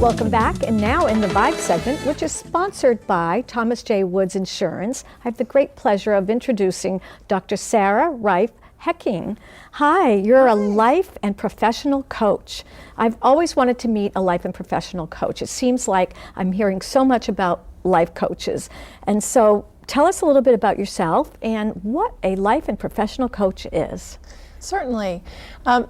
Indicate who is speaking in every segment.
Speaker 1: Welcome back, and now in the Vibe segment, which is sponsored by Thomas J. Woods Insurance, I have the great pleasure of introducing Dr. Sarah Reiff-Hekking. Hi, you're a life and professional coach. I've always wanted to meet a life and professional coach. It seems like I'm hearing so much about life coaches. And so tell us a little bit about yourself and what a life and professional coach is.
Speaker 2: Certainly.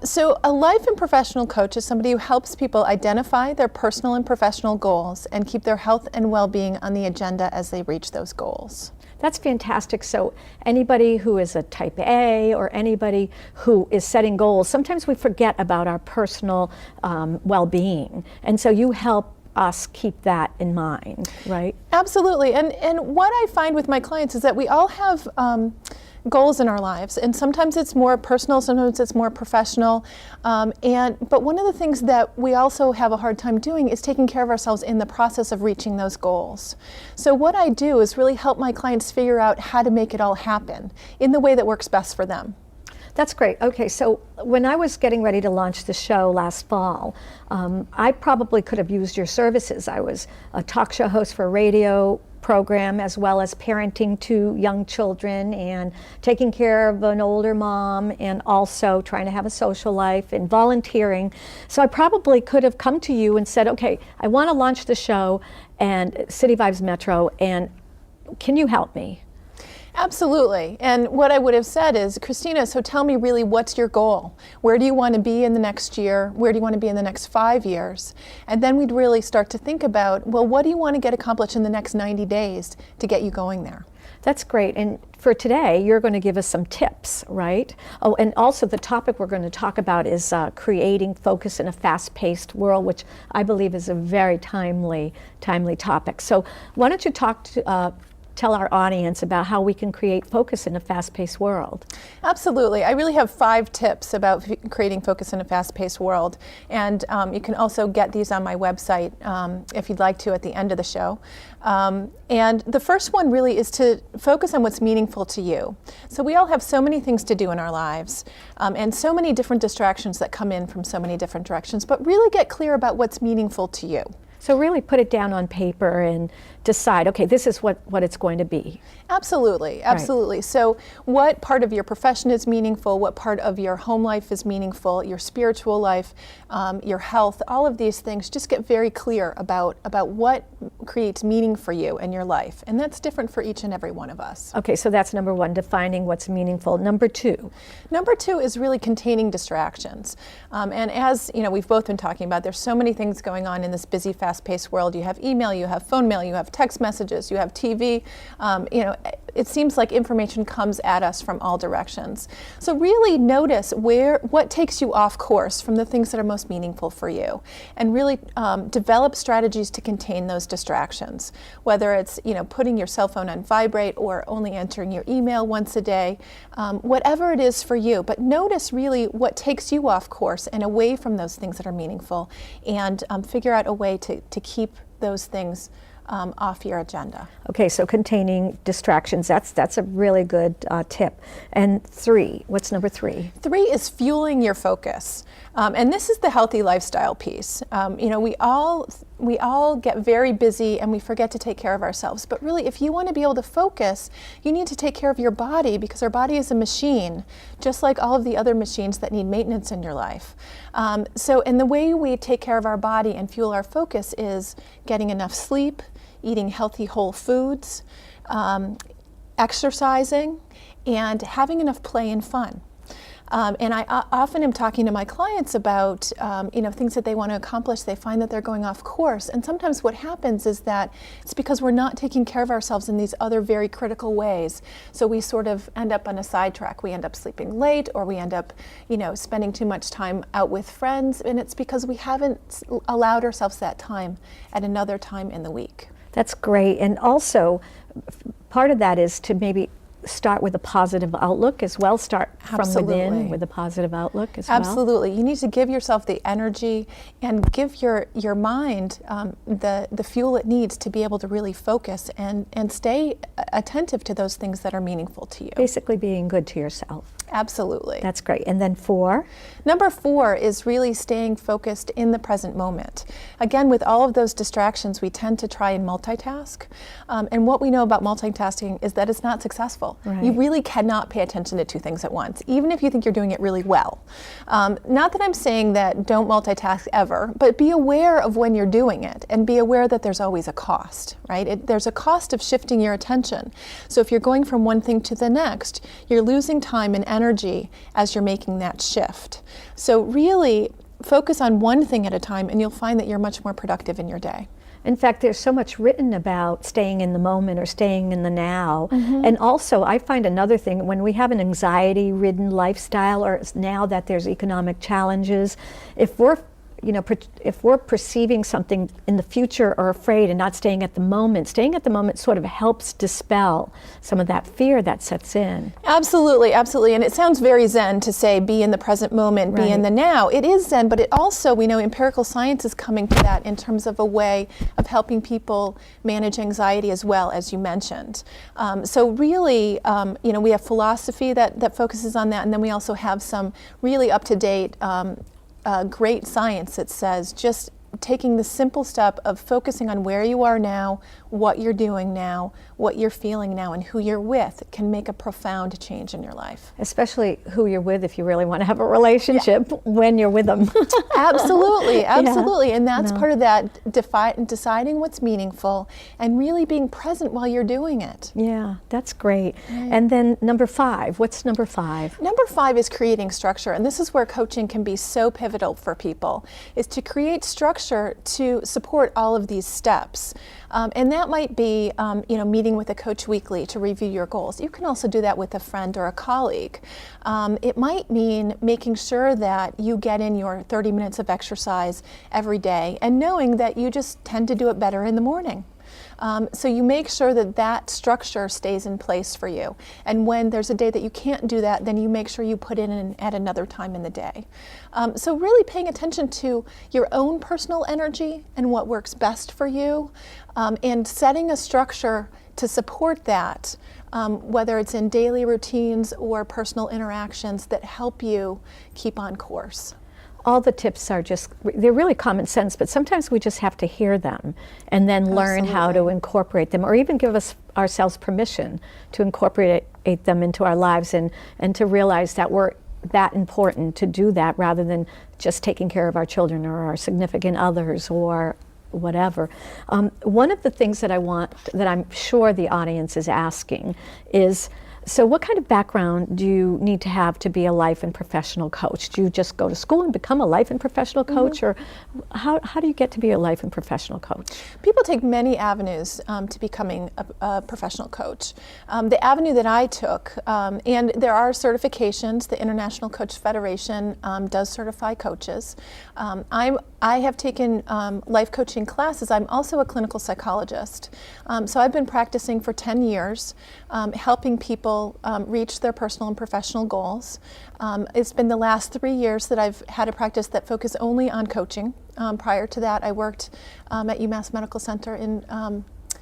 Speaker 2: So a life and professional coach is somebody who helps people identify their personal and professional goals and keep their health and well-being on the agenda as they reach those goals.
Speaker 1: That's fantastic. So anybody who is a type A or anybody who is setting goals, sometimes we forget about our personal well-being. And so you help us keep that in mind, right?
Speaker 2: Absolutely. And what I find with my clients is that we all have goals in our lives, and sometimes it's more personal, sometimes it's more professional, but one of the things that we also have a hard time doing is taking care of ourselves in the process of reaching those goals. So what I do is really help my clients figure out how to make it all happen in the way that works best for them.
Speaker 1: That's great. Okay, so when I was getting ready to launch the show last fall, I probably could have used your services. I was a talk show host for a radio program, as well as parenting two young children and taking care of an older mom, and also trying to have a social life and volunteering. So I probably could have come to you and said, okay, I want to launch the show and City Vibes Metro, and can you help me?
Speaker 2: Absolutely. And what I would have said is, Christina, so tell me really, what's your goal? Where do you want to be in the next year? Where do you want to be in the next 5 years? And then we'd really start to think about, well, what do you want to get accomplished in the next 90 days to get you going there?
Speaker 1: That's great. And for today, you're going to give us some tips, right? Oh, and also the topic we're going to talk about is creating focus in a fast-paced world, which I believe is a very timely topic. So why don't you tell our audience about how we can create focus in a fast-paced world.
Speaker 2: Absolutely. I really have 5 tips about creating focus in a fast-paced world, and you can also get these on my website if you'd like to at the end of the show. And the first one really is to focus on what's meaningful to you. So we all have so many things to do in our lives, and so many different distractions that come in from so many different directions, but really get clear about what's meaningful to you.
Speaker 1: So really put it down on paper and decide, okay, this is what it's going to be.
Speaker 2: Absolutely, absolutely. Right. So what part of your profession is meaningful, what part of your home life is meaningful, your spiritual life, your health, all of these things, just get very clear about what creates meaning for you in your life. And that's different for each and every one of us.
Speaker 1: Okay, so that's number 1, defining what's meaningful. Number 2?
Speaker 2: Number 2 is really containing distractions. And as you know, we've both been talking about, there's so many things going on in this busy, fast-paced world. You have email, you have phone mail, you have text messages, you have TV. It seems like information comes at us from all directions. So really notice what takes you off course from the things that are most meaningful for you, and really develop strategies to contain those distractions. Whether it's putting your cell phone on vibrate or only answering your email once a day, whatever it is for you. But notice really what takes you off course and away from those things that are meaningful, and figure out a way to keep those things off your agenda.
Speaker 1: Okay, so containing distractions, that's a really good tip. And 3, what's number 3?
Speaker 2: 3 is fueling your focus. And this is the healthy lifestyle piece. We all get very busy and we forget to take care of ourselves. But really, if you want to be able to focus, you need to take care of your body, because our body is a machine, just like all of the other machines that need maintenance in your life. And the way we take care of our body and fuel our focus is getting enough sleep, eating healthy whole foods, exercising, and having enough play and fun. And I often am talking to my clients about things that they want to accomplish. They find that they're going off course, and sometimes what happens is that it's because we're not taking care of ourselves in these other very critical ways. So we sort of end up on a sidetrack. We end up sleeping late, or we end up spending too much time out with friends, and it's because we haven't allowed ourselves that time at another time in the week.
Speaker 1: That's great. And also part of that is to maybe start with a positive outlook as well? Start from
Speaker 2: Absolutely.
Speaker 1: within with a positive outlook as well?
Speaker 2: Absolutely. You need to give yourself the energy and give your mind the fuel it needs to be able to really focus and stay attentive to those things that are meaningful to you.
Speaker 1: Basically being good to yourself.
Speaker 2: Absolutely.
Speaker 1: That's great. And then 4?
Speaker 2: Number 4 is really staying focused in the present moment. Again, with all of those distractions, we tend to try and multitask. And what we know about multitasking is that it's not successful.
Speaker 1: Right.
Speaker 2: You really cannot pay attention to 2 things at once, even if you think you're doing it really well. Not that I'm saying that don't multitask ever, but be aware of when you're doing it and be aware that there's always a cost, right? There's a cost of shifting your attention. So if you're going from one thing to the next, you're losing time and energy as you're making that shift. So really focus on one thing at a time and you'll find that you're much more productive in your day.
Speaker 1: In fact, there's so much written about staying in the moment or staying in the now.
Speaker 2: Mm-hmm.
Speaker 1: And also, I find another thing, when we have an anxiety-ridden lifestyle, or now that there's economic challenges, if we're if we're perceiving something in the future or afraid and not staying at the moment sort of helps dispel some of that fear that sets in.
Speaker 2: Absolutely, absolutely. And it sounds very Zen to say be in the present moment, be in the now. It is Zen, but it also, we know empirical science is coming to that in terms of a way of helping people manage anxiety as well, as you mentioned. So really, we have philosophy that focuses on that, and then we also have some really up-to-date great science that says just taking the simple step of focusing on where you are now, what you're doing now, what you're feeling now, and who you're with can make a profound change in your life.
Speaker 1: Especially who you're with if you really want to have a relationship when you're with them.
Speaker 2: Absolutely, absolutely. Yeah. And that's part of that deciding what's meaningful and really being present while you're doing it.
Speaker 1: Yeah, that's great.
Speaker 2: Right.
Speaker 1: And then number 5, what's number 5?
Speaker 2: Number 5 is creating structure, and this is where coaching can be so pivotal for people, is to create structure to support all of these steps. And that might be, meeting with a coach weekly to review your goals. You can also do that with a friend or a colleague. It might mean making sure that you get in your 30 minutes of exercise every day and knowing that you just tend to do it better in the morning. So you make sure that that structure stays in place for you. And when there's a day that you can't do that, then you make sure you put in at another time in the day. So really paying attention to your own personal energy and what works best for you, and setting a structure to support that, whether it's in daily routines or personal interactions that help you keep on course.
Speaker 1: All the tips are they're really common sense, but sometimes we just have to hear them and then learn how to incorporate them, or even give ourselves permission to incorporate them into our lives and to realize that we're that important to do that rather than just taking care of our children or our significant others or whatever. One of the things that I'm sure the audience is asking is, so what kind of background do you need to have to be a life and professional coach? Do you just go to school and become a life and professional coach, or how do you get to be a life and professional coach?
Speaker 2: People take many avenues to becoming a professional coach. The avenue that I took, and there are certifications, the International Coach Federation does certify coaches. I have taken life coaching classes. I'm also a clinical psychologist. So I've been practicing for 10 years, helping people reach their personal and professional goals. It's been the last 3 years that I've had a practice that focused only on coaching. Prior to that, I worked at UMass Medical Center in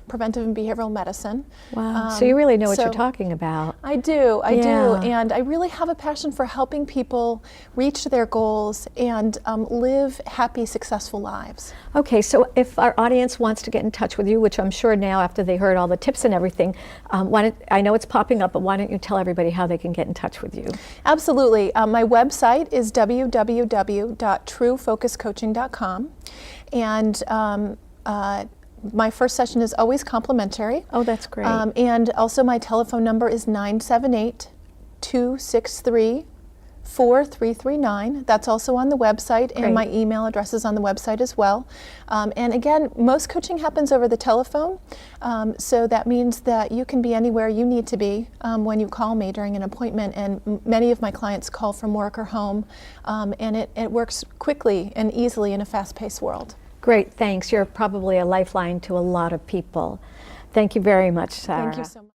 Speaker 2: preventive and behavioral medicine.
Speaker 1: Wow, so you really know what you're talking about.
Speaker 2: I do, and I really have a passion for helping people reach their goals and live happy, successful lives.
Speaker 1: Okay, so if our audience wants to get in touch with you, which I'm sure now after they heard all the tips and everything, I know it's popping up, but why don't you tell everybody how they can get in touch with you?
Speaker 2: Absolutely. My website is www.truefocuscoaching.com, and my first session is always complimentary.
Speaker 1: Oh, that's great.
Speaker 2: And also my telephone number is 978-263-4339. That's also on the website, and my email address is on the website as well. And again, most coaching happens over the telephone, so that means that you can be anywhere you need to be when you call me during an appointment, and many of my clients call from work or home, and it works quickly and easily in a fast-paced world.
Speaker 1: Great, thanks. You're probably a lifeline to a lot of people. Thank you very much, Sarah.
Speaker 2: Thank you so much.